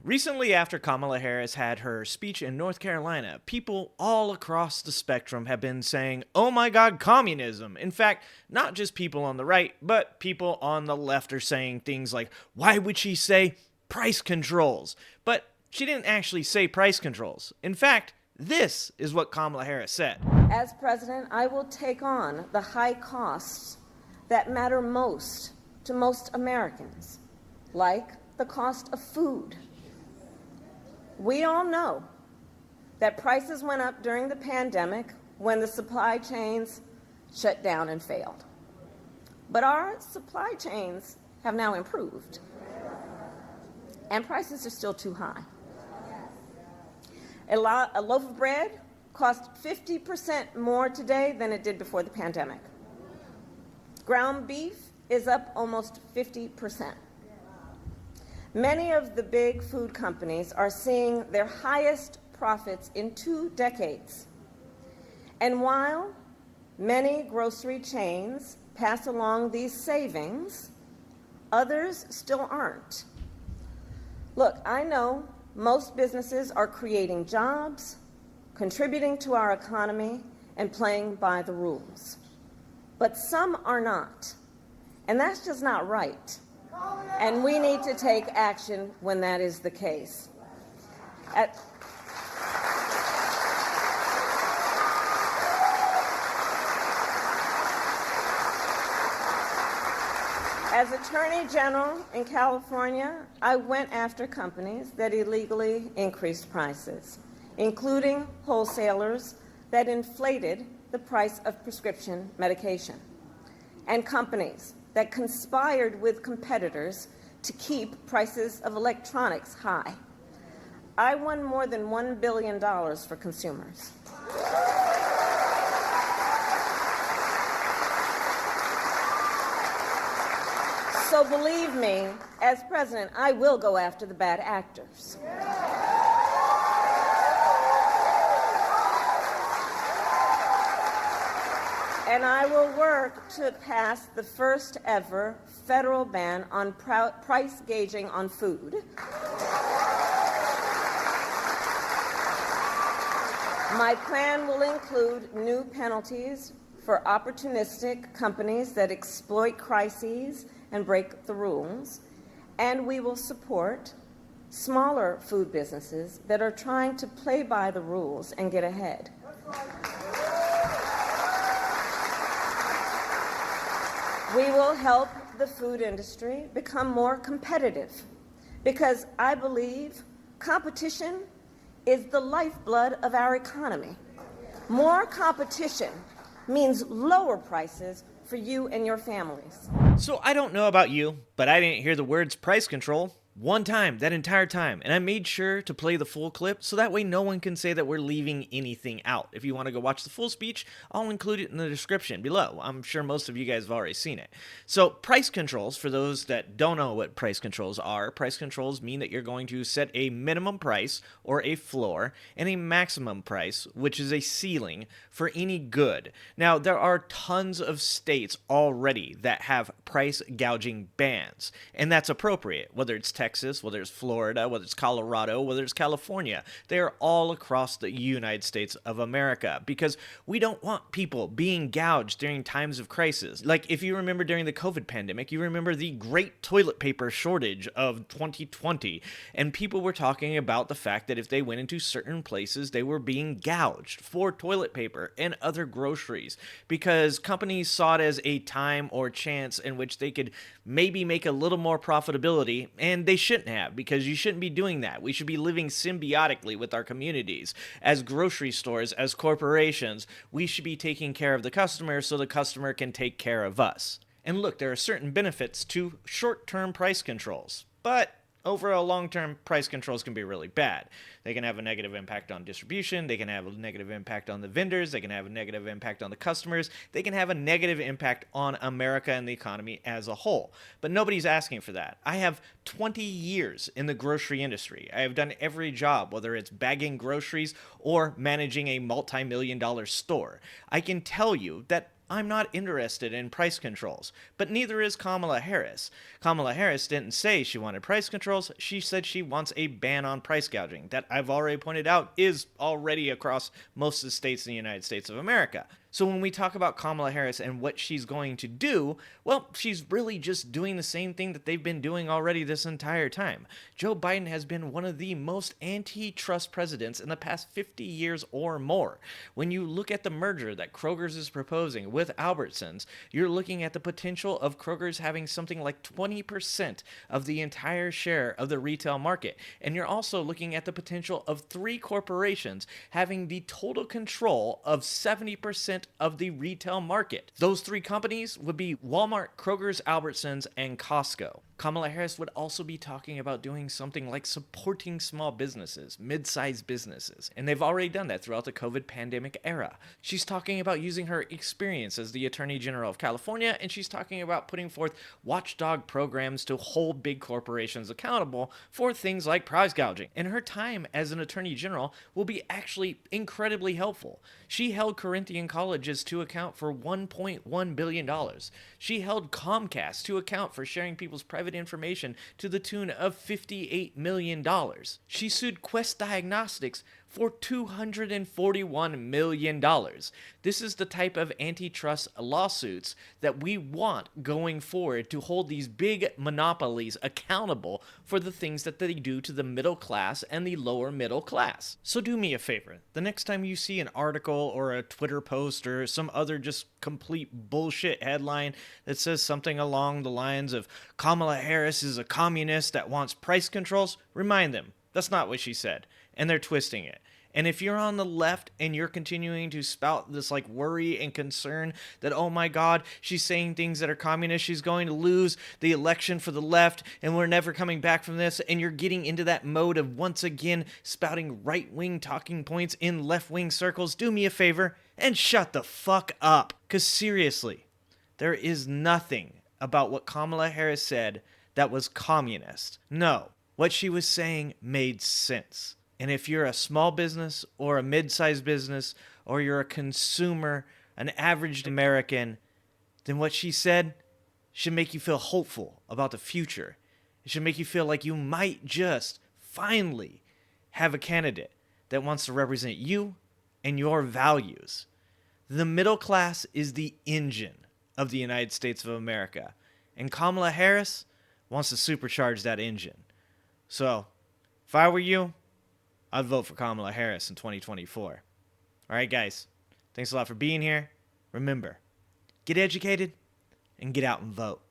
Recently, after Kamala Harris had her speech in North Carolina, people all across the spectrum have been saying, "Oh my god, communism." In fact, not just people on the right, but people on the left are saying things like, "Why would she say price controls?" But she didn't actually say price controls. In fact, this is what Kamala Harris said. As president, I will take on the high costs that matter most to most Americans, like the cost of food. We all know that prices went up during the pandemic when the supply chains shut down and failed. But our supply chains have now improved, and prices are still too high. A loaf of bread costs 50% more today than it did before the pandemic. Ground beef is up almost 50%. Many of the big food companies are seeing their highest profits in 2 decades. And while many grocery chains pass along these savings, others still aren't. Look, I know most businesses are creating jobs, contributing to our economy, and playing by the rules. But some are not. And that's just not right. And we need to take action when that is the case. As Attorney General in California, I went after companies that illegally increased prices, including wholesalers that inflated the price of prescription medication, and companies that conspired with competitors to keep prices of electronics high. I won more than $1 billion for consumers. So believe me, as president, I will go after the bad actors. And I will work to pass the first ever federal ban on price gauging on food. My plan will include new penalties for opportunistic companies that exploit crises and break the rules, and we will support smaller food businesses that are trying to play by the rules and get ahead. We will help the food industry become more competitive because I believe competition is the lifeblood of our economy. More competition means lower prices for you and your families. So I don't know about you, but I didn't hear the words price control one time that entire time, and I made sure to play the full clip so that way no one can say that we're leaving anything out. If you want to go watch the full speech, I'll include it in the description below. I'm sure most of you guys have already seen it. So price controls, for those that don't know what price controls are, price controls mean that you're going to set a minimum price or a floor and a maximum price, which is a ceiling for any good. Now, there are tons of states already that have price gouging bans, and that's appropriate, whether it's Texas, whether it's Florida, whether it's Colorado, whether it's California. They are all across the United States of America because we don't want people being gouged during times of crisis. Like if you remember during the COVID pandemic, you remember the great toilet paper shortage of 2020, and people were talking about the fact that if they went into certain places, they were being gouged for toilet paper and other groceries because companies saw it as a time or chance in which they could maybe make a little more profitability, and they shouldn't have, because you shouldn't be doing that. We should be living symbiotically with our communities. As grocery stores, as corporations, we should be taking care of the customer so the customer can take care of us. And look, there are certain benefits to short-term price controls, but overall, long-term price controls can be really bad. They can have a negative impact on distribution, they can have a negative impact on the vendors, they can have a negative impact on the customers, they can have a negative impact on America and the economy as a whole. But nobody's asking for that. I have 20 years in the grocery industry. I have done every job, whether it's bagging groceries or managing a multi-million-dollar store. I can tell you that I'm not interested in price controls. But neither is Kamala Harris. Kamala Harris didn't say she wanted price controls. She said she wants a ban on price gouging that I've already pointed out is already across most of the states in the United States of America. So when we talk about Kamala Harris and what she's going to do, well, she's really just doing the same thing that they've been doing already this entire time. Joe Biden has been one of the most antitrust presidents in the past 50 years or more. When you look at the merger that Kroger's is proposing with Albertsons, you're looking at the potential of Kroger's having something like 20% of the entire share of the retail market. And you're also looking at the potential of 3 corporations having the total control of 70% of the retail market. Those 3 companies would be Walmart, Kroger's, Albertsons, and Costco. Kamala Harris would also be talking about doing something like supporting small businesses, mid-sized businesses, and they've already done that throughout the COVID pandemic era. She's talking about using her experience as the Attorney General of California, and she's talking about putting forth watchdog programs to hold big corporations accountable for things like price gouging. And her time as an Attorney General will be actually incredibly helpful. She held Corinthian colleges to account for $1.1 billion. She held Comcast to account for sharing people's private information to the tune of $58 million. She sued Quest Diagnostics for $241 million. This is the type of antitrust lawsuits that we want going forward to hold these big monopolies accountable for the things that they do to the middle class and the lower middle class. So do me a favor. The next time you see an article or a Twitter post or some other just complete bullshit headline that says something along the lines of Kamala Harris is a communist that wants price controls, remind them that's not what she said, and they're twisting it. And if you're on the left and you're continuing to spout this like worry and concern that, oh my God, she's saying things that are communist, she's going to lose the election for the left and we're never coming back from this, and you're getting into that mode of once again spouting right-wing talking points in left-wing circles, do me a favor and shut the fuck up. Because seriously, there is nothing about what Kamala Harris said that was communist. No, what she was saying made sense. And if you're a small business or a mid-sized business or you're a consumer, an average American, then what she said should make you feel hopeful about the future. It should make you feel like you might just finally have a candidate that wants to represent you and your values. The middle class is the engine of the United States of America, and Kamala Harris wants to supercharge that engine. So, if I were you, I'd vote for Kamala Harris in 2024. All right, guys. Thanks a lot for being here. Remember, get educated and get out and vote.